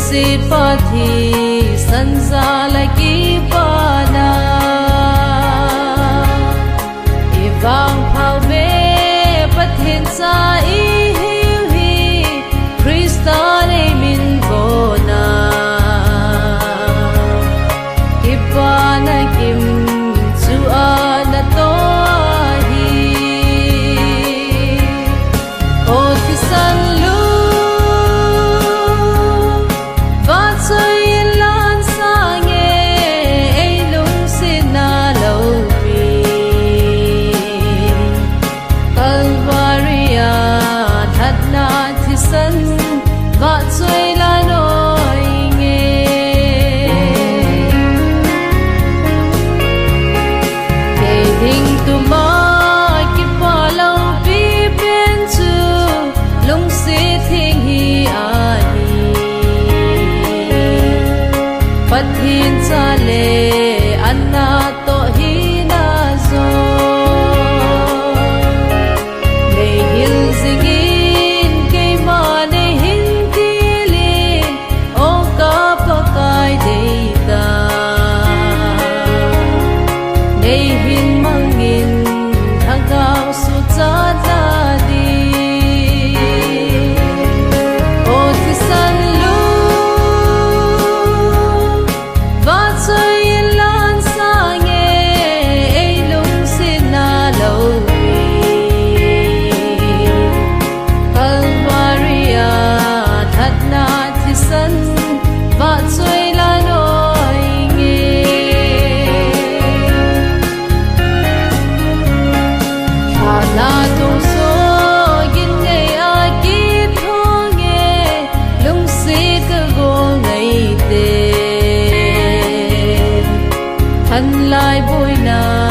si pa thi san za la ki pa na i vang phao ve pathin sa i hiu hi Krista ne min bo na ki pa na kim chu a na to hi o thi san lu pathin cha le anna to hi na zo le hil zingin ke ma ne hin ti le o ka pa kai de ta ne hin mangin thangau su cha da di o thi san lai bôi na